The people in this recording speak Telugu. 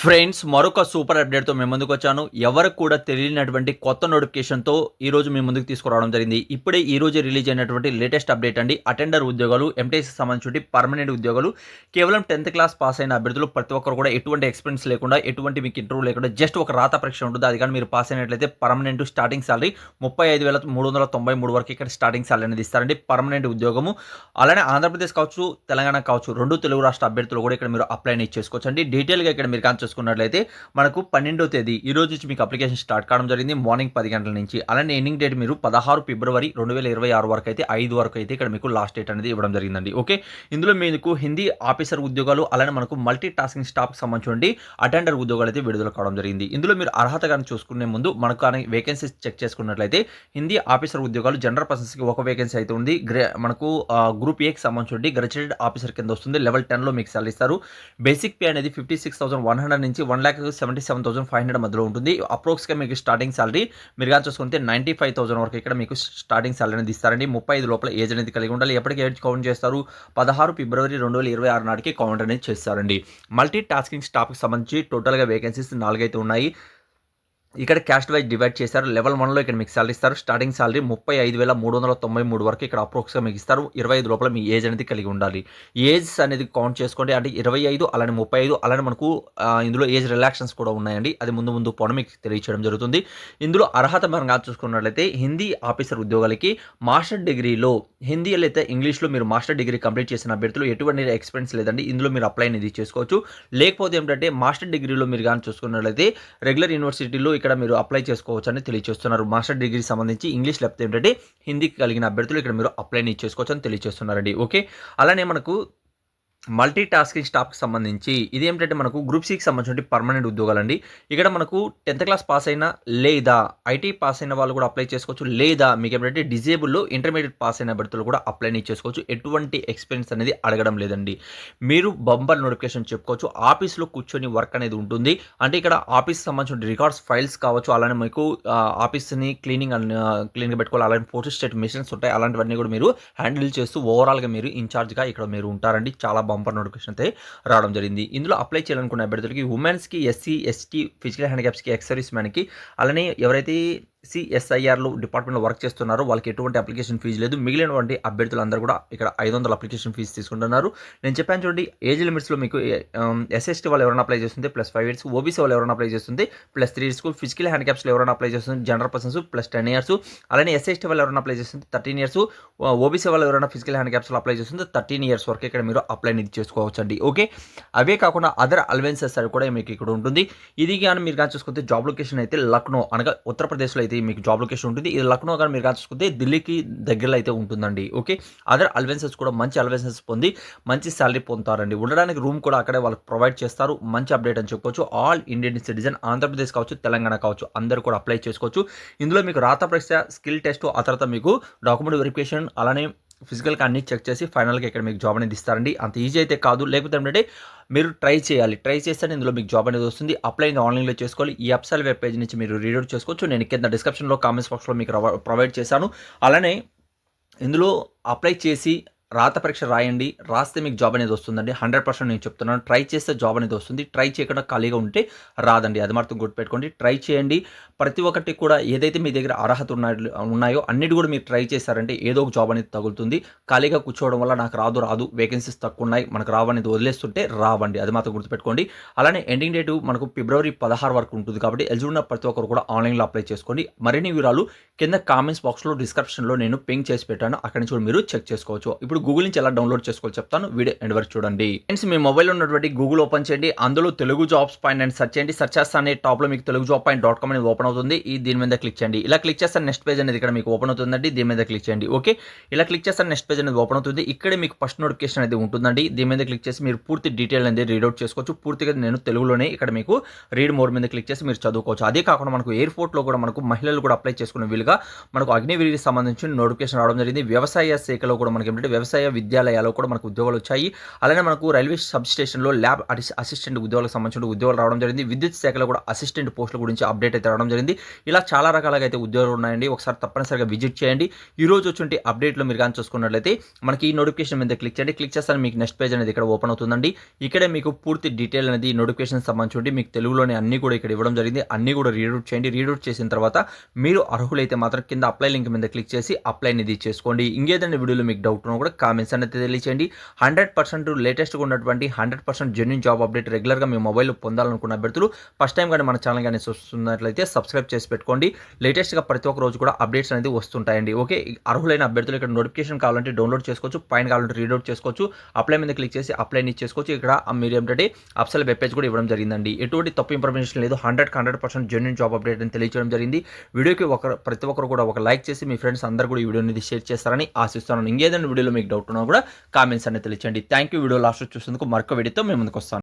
ఫ్రెండ్స్, మరొక సూపర్ అప్డేట్‌తో మీ ముందుకొచ్చాను. ఎవరికి కూడా తెలియనటువంటి కొత్త నోటిఫికేషన్‌తో ఈరోజు మీ ముందుకు తీసుకురావడం జరిగింది. ఇప్పుడే ఈరోజే రిలీజ్ అయినటువంటి లేటెస్ట్ అప్డేట్ అండి. అటెండర్ ఉద్యోగాలు, ఎంటీఎస్‌కి సంబంధించి పర్మనెంట్ ఉద్యోగాలు కేవలం 10థ్ క్లాస్ పాస్ అయిన అభ్యర్థులు ప్రతి ఒక్కరు కూడా ఎటువంటి ఎక్స్‌పీరియన్స్ లేకుండా, ఎటువంటి మీకు ఇంటర్వ్యూ లేకుండా జస్ట్ ఒక రాత పరీక్ష ఉంటుంది. అది కానీ మీరు పాస్ అయినట్లయితే పర్మనెంట్ స్టార్టింగ్ సాలరీ 35,393 వరకు ఇక్కడ స్టార్టింగ్ సాలరీ అనేది ఇస్తారండి. పర్మనెంట్ ఉద్యోగము. అలానే ఆంధ్రప్రదేశ్ కావచ్చు, తెలంగాణ కావచ్చు, 2 తెలుగు రాష్ట్ర అభ్యర్థులు కూడా ఇక్కడ మీరు అప్లై అనేది చేసుకోవచ్చండి. డీటెయిల్‌గా ఇక్కడ మీరు చూసుకున్నట్లయితే మనకు 12వ తేదీ ఈ రోజు నుంచి మీకు అప్లికేషన్ స్టార్ట్ కావడం జరిగింది. మార్నింగ్ 10 గంటల నుంచి. అలానే ఎండింగ్ డేట్ మీరు 16 ఫిబ్రవరి 2026 వరకు అయితే 5 వరకు అయితే ఇక్కడ మీకు లాస్ట్ డేట్ అనేది ఇవ్వడం జరిగిందండి. ఓకే, ఇందులో మీకు హిందీ ఆఫీసర్ ఉద్యోగాలు, అలానే మనకు మల్టీ టాస్కింగ్ స్టాఫ్కి సంబంధించి అటెండర్ ఉద్యోగాలు అయితే విడుదల కావడం జరిగింది. ఇందులో మీరు అర్హత కానీ చూసుకునే ముందు మనకు కానీ వేకెన్సీస్ చెక్ చేసుకున్నట్లయితే హిందీ ఆఫీసర్ ఉద్యోగాలు జనరల్ పర్సన్స్కి ఒక వేకెన్సీ అయితే ఉంది. మనకు గ్రూప్ ఏకి సంబంధించి గ్రాడ్యుయేట్ ఆఫీసర్ కింద వస్తుంది. లెవెల్ 10లో మీకు సాలరీ ఇస్తారు. బేసిక్ పే అనేది 56,100 నుంచి 1,77,500 మధ్యలో ఉంటుంది. అప్రోక్స్గా మీకు స్టార్టింగ్ సాలరీ మీరు కానీ చూసుకుంటే 95,000 వరకు ఇక్కడ మీకు స్టార్టింగ్ సాలరీ అనేది ఇస్తారండి. 35 లోపల ఏజ్ అనేది కలిగి ఉండాలి. ఎప్పటికీ ఏజ్ కౌంట్ చేస్తారు? 16 ఫిబ్రవరి 2026 నాటికి కౌంట్ అనేది చేస్తారండి. మల్టీ టాస్కింగ్ స్టాఫ్కి సంబంధించి టోటల్గా వేకెన్సీస్ 4 అయితే ఉన్నాయి. ఇక్కడ క్యాస్ట్ వైజ్ డివైడ్ చేశారు. లెవెల్ 1లో ఇక్కడ మీకు సాలరీ ఇస్తారు. స్టార్టింగ్ సాలరీ 35,393 వరకు ఇక్కడ అప్రోక్స్గా మీకు ఇస్తారు. 25 లోపల మీ ఏజ్ అనేది కలిగి ఉండాలి. ఏజ్ అనేది కౌంట్ చేసుకోండి. అంటే 25 అలానే 35 అలానే మనకు ఇందులో ఏజ్ రిలాక్షన్స్ కూడా ఉన్నాయండి. అది ముందు పోవడం మీకు తెలియచేయడం జరుగుతుంది. ఇందులో అర్హత పరంగా చూసుకున్నట్లయితే హిందీ ఆఫీసర్ ఉద్యోగాలకి మాస్టర్ డిగ్రీలో హిందీ అయితే ఇంగ్లీష్లో మీరు మాస్టర్ డిగ్రీ కంప్లీట్ చేసిన అభ్యర్థులు ఎటువంటి ఎక్స్పీరియన్స్ లేదండి. ఇందులో మీరు అప్లై అనేది చేసుకోవచ్చు. లేకపోతే ఏంటంటే మాస్టర్ డిగ్రీలో మీరు కానీ చూసుకున్నట్లయితే రెగ్యులర్ యూనివర్సిటీలో ఇక్కడ మీరు అప్లై చేసుకోవచ్చు అని తెలియజేస్తున్నారు. మాస్టర్ డిగ్రీ సంబంధించి ఇంగ్లీష్ లేకపోతే ఏంటంటే హిందీకి కలిగిన అభ్యర్థులు ఇక్కడ మీరు అప్లై చేసుకోవచ్చు అని తెలియజేస్తున్నారండి. ఓకే, అలానే మనకు మల్టీ టాస్కింగ్ స్టాఫ్కి సంబంధించి ఇది ఏమిటంటే మనకు గ్రూప్ సికి సంబంధించిన పర్మనెంట్ ఉద్యోగాలండి. ఇక్కడ మనకు 10th క్లాస్ పాస్ అయినా లేదా ఐటీ పాస్ అయిన వాళ్ళు కూడా అప్లై చేసుకోవచ్చు. లేదా మీకు ఏమిటంటే డిజేబుల్లో ఇంటర్మీడియట్ పాస్ అయిన అభ్యర్థులు కూడా అప్లై చేసుకోవచ్చు. ఎటువంటి ఎక్స్పీరియన్స్ అనేది అడగడం లేదండి. మీరు బంపర్ నోటిఫికేషన్ చెప్పుకోవచ్చు. ఆఫీస్లో కూర్చొని వర్క్ అనేది ఉంటుంది. అంటే ఇక్కడ ఆఫీస్ సంబంధించిన రికార్డ్స్ ఫైల్స్ కావచ్చు, అలానే మీకు ఆఫీస్ని క్లీన్గా పెట్టుకోవాలి. అలానే ఫోటో స్టేట్ మిషన్స్ ఉంటాయి. అలాంటివన్నీ కూడా మీరు హ్యాండిల్ చేస్తూ ఓవరాల్గా మీరు ఇన్ఛార్జ్గా ఇక్కడ మీరు ఉంటారండి. చాలా బంపర్ నోటిఫికేషన్ అయితే రావడం జరిగింది. ఇందులో అప్లై చేయాలనుకున్న అభ్యర్థులకి ఉమెన్స్కి, ఎస్సీ, ఎస్టీ, ఫిజికల్ హ్యాండిక్యాప్స్కి, ఎక్సర్వీస్ మ్యాన్కి, అలానే ఎవరైతే సిఎస్ఐఆర్లో డిపార్ట్మెంట్లో వర్క్ చేస్తున్నారో వాళ్ళకి ఎటువంటి అప్లికేషన్ ఫీజు లేదు. మిగిలినటువంటి అభ్యర్థులందరూ కూడా ఇక్కడ 500 అప్లికేషన్ ఫీజు తీసుకుంటున్నారు. నేను చెప్పాను చూడండి, ఏజ్ లిమిట్స్లో మీకు ఎస్ఎస్టీ వాళ్ళు ఎవరైనా అప్లై చేస్తుంది +5 years, ఓబీసీ వాళ్ళు ఎవరైనా అప్లై చేస్తుంది +3 years, ఫిజికల్ హ్యాండిక్యాప్స్లో ఎవరైనా అప్లై చేస్తుంది జనరల్ పర్సన్స్ +10 years, అలానే ఎస్ఎస్టీ వాళ్ళు ఎవరైనా అప్లై చేస్తుంది 13 years, ఓబీసీ వాళ్ళు ఎవరైనా ఫిజికల్ హ్యాండిక్యాప్స్లో అప్లై చేస్తుంది 13 years వరకు ఇక్కడ మీరు అప్లై అనేది చేసుకోవచ్చండి. ఓకే, అవే కాకుండా అదర్ అలవెన్సెస్ అది కూడా మీకు ఇక్కడ ఉంటుంది. ఇది కానీ మీరు కానీ చూసుకుంటే జాబ్ లొకేషన్ అయితే లక్నో అనగా ఉత్తరప్రదేశ్లో అయితే మీకు జాబ్ లొకేషన్ ఉంటుంది. ఇది లక్నో కానీ మీరు చూసుకుంటే ఢిల్లీకి దగ్గరలో అయితే ఉంటుందండి. ఓకే, అదర్ అలవెన్సెస్ కూడా మంచి అలవెన్సెస్ పొంది మంచి సాలరీ పొందుతారండి. ఉండడానికి రూమ్ కూడా అక్కడే వాళ్ళకి ప్రొవైడ్ చేస్తారు. మంచి అప్డేట్ అని చెప్పుకోవచ్చు. ఆల్ ఇండియన్ సిటిజన్ ఆంధ్రప్రదేశ్ కావచ్చు, తెలంగాణ కావచ్చు, అందరూ కూడా అప్లై చేసుకోవచ్చు. ఇందులో మీకు రాత పరీక్ష, స్కిల్ టెస్ట్, ఆ తర్వాత మీకు డాక్యుమెంట్ వెరిఫికేషన్, అలానే ఫిజికల్గా అన్ని చెక్ చేసి ఫైనల్గా ఇక్కడ మీకు జాబ్ అనేది ఇస్తారండి. అంత ఈజీ అయితే కాదు. లేకపోతే ఏంటంటే మీరు ట్రై చేయాలి. ట్రై చేస్తే ఇందులో మీకు జాబ్ అనేది వస్తుంది. అప్లై ఆన్లైన్లో చేసుకోవాలి. ఈ అప్సల్ వెబ్ పేజ్ నుంచి మీరు రీడ్ అవుట్ చేసుకోవచ్చు. నేను కింద డిస్క్రిప్షన్లో కామెంట్స్ బాక్స్లో మీకు ప్రొవైడ్ చేశాను. అలానే ఇందులో అప్లై చేసి రాత పరీక్ష రాయండి. రాస్తే మీకు జాబ్ అనేది వస్తుందండి. 100% నేను చెప్తున్నాను. ట్రై చేస్తే జాబ్ అనేది వస్తుంది. ట్రై చేయకుండా ఖాళీగా ఉంటే రాదండి. అది మాత్రం గుర్తుపెట్టుకోండి. ట్రై చేయండి. ప్రతి ఒక్కటి కూడా ఏదైతే మీ దగ్గర అర్హత ఉన్నాయో అన్నిటి కూడా మీరు ట్రై చేశారంటే ఏదో ఒక జాబ్ అనేది తగులుతుంది. ఖాళీగా కూర్చోవడం వల్ల నాకు రాదు వేకెన్సీస్ తక్కువ ఉన్నాయి, మనకు రావనేది వదిలేస్తుంటే రావండి. అది మాత్రం గుర్తుపెట్టుకోండి. అలానే ఎండింగ్ డేటు మనకు ఫిబ్రవరి 16 వరకు ఉంటుంది. కాబట్టి ఎలిజిబుల్ ఉన్న ప్రతి ఒక్కరు కూడా ఆన్లైన్లో అప్లై చేసుకోండి. మరిన్ని వివరాలు కింద కామెంట్స్ బాక్స్లో డిస్క్రిప్షన్లో నేను పింక్ చేసి పెట్టాను. అక్కడి నుంచి కూడా మీరు చెక్ చేసుకోవచ్చు. ఇప్పుడు గూగుల్ నుంచి ఎలా డౌన్లోడ్ చేసుకోవాలి చెప్తాను. వీడియో ఎండ్ వరకు చూడండి. ఫ్రెండ్స్, మీ మొబైల్లో ఉన్నటువంటి గూగుల్ ఓపెన్ చేయండి. అందులో తెలుగు జాబ్స్ పాయింట్ అని సెర్చ్ చేయండి. సెర్చ్ చేస్తానే టాప్లో మీకు telugujob.com అనేది ఓపెన్ అవుతుంది. దీని మీద క్లిక్ చేయండి. ఇలా క్లిక్ చేస్తే నెక్స్ట్ పేజ్ అనేది ఇక్కడ మీకు ఓపెన్ అవుతుందండి. దీని మీద క్లిక్ చేయండి. ఓకే, ఇలా క్లిక్ చేస్తే నెక్స్ట్ పేజ్ అనేది ఓపెన్ అవుతుంది. ఇక్కడ మీకు ఫస్ట్ నోటిఫికేషన్ అనేది ఉంటుందండి. దీని మీద క్లిక్ చేసి మీరు పూర్తి డీటెయిల్ అనేది రీడౌట్ చేసుకోవచ్చు. పూర్తిగా నేను తెలుగులోనే ఇక్కడ మీకు రీడ్ మోర్ మీద క్లిక్ చేసి మీరు చదువుకోవచ్చు. అదే కాకుండా మనకు ఎయిర్పోర్ట్లో కూడా మనకు మహిళలు కూడా అప్లై చేసుకునే వీలుగా మనకు అగ్నివీరికి సంబంధించిన నోటిఫికేషన్ రావడం జరిగింది. వ్యవసాయ శాఖలో కూడా మనకి ఏంటంటే వ్యవసాయ వ్యవసాయ విద్యాలయాల్లో కూడా మనకు ఉద్యోగాలు వచ్చాయి. అలానే మనకు రైల్వే సబ్ స్టేషన్‌లో ల్యాబ్ అసిస్టెంట్ ఉద్యోగాలకు సంబంధించిన ఉద్యోగాలు రావడం జరిగింది. విద్యుత్ శాఖలో కూడా అసిస్టెంట్ పోస్టుల గురించి అప్డేట్ అయితే రావడం జరిగింది. ఇలా చాలా రకాలుగా అయితే ఉద్యోగాలు ఉన్నాయండి. ఒకసారి తప్పనిసరిగా విజిట్ చేయండి. ఈరోజు వచ్చినటువంటి అప్డేట్‌లో మీరు గాని చూసుకున్నట్లయితే మనకి ఈ నోటిఫికేషన్ మీద క్లిక్ చేయండి. క్లిక్ చేస్తే మీకు నెక్స్ట్ పేజ్ అనేది ఇక్కడ ఓపెన్ అవుతుందండి. ఇక్కడే మీకు పూర్తి డీటెయిల్ అనేది నోటిఫికేషన్ సంబంధించి మీకు తెలుగులోనే అన్నీ కూడా ఇక్కడ ఇవ్వడం జరిగింది. అన్నీ కూడా రీడ్ అవుట్ చేయండి. రీడ్ అవుట్ చేసిన తర్వాత మీరు అర్హులైతే మాత్రం కింద అప్లై లింక్ మీద క్లిక్ చేసి అప్లై అనేది చేసుకోండి. ఇంకేదైనా వీడియోలో మీకు డౌట్ ఉన్నా కూడా కామెంట్స్ అనేది తెలియచేయండి. 100% లేటెస్ట్‌గా ఉన్నటువంటి 100% జెన్యూన్ జాబ్ అప్డేట్ రెగ్యులర్‌గా మీ మొబైల్‌లో పొందాలనుకున్న అభ్యర్థులు ఫస్ట్ టైం కానీ మన ఛానల్ కానీ చూస్తున్నట్లయితే సబ్స్క్రైబ్ చేసి పెట్టుకోండి. లేటెస్ట్‌గా ప్రతి ఒక్క రోజు కూడా అప్డేట్స్ అనేది వస్తుంటాయండి. ఓకే, అర్హులైన అభ్యర్థులు ఇక్కడ నోటిఫికేషన్ కావాలంటే డౌన్లోడ్ చేసుకోవచ్చు. పైన కావాలంటే రీడ్ అవుట్ చేసుకోవచ్చు. అప్లై మీద క్లిక్ చేసి అప్లై అనేది చేసుకోవచ్చు. ఇక్కడ మీరు ఏంటంటే అఫ్సల్ వెబ్ పేజ్ కూడా ఇవ్వడం జరిగిందండి. ఎటువంటి తప్పు ఇన్ఫర్మేషన్ లేదు. 100% జెన్యూన్ జాబ్ అప్డేట్ అని తెలియజేయడం జరిగింది. వీడియోకి ప్రతి ఒక్కరు కూడా ఒక లైక్ చేసి మీ ఫ్రెండ్స్ అందరూ కూడా ఈ వీడియో అనేది షేర్ చేస్తారని ఆశిస్తున్నాను. ఇంకేదైనా వీడియోలో మీకు డౌట్ ఉన్నా కూడా కామెంట్స్ అనేది తెలియచేయండి. Thank you. వీడియో లాస్ట్ చూసేందుకు మరొక వీడియోతో మేము ముందుకు వస్తాను.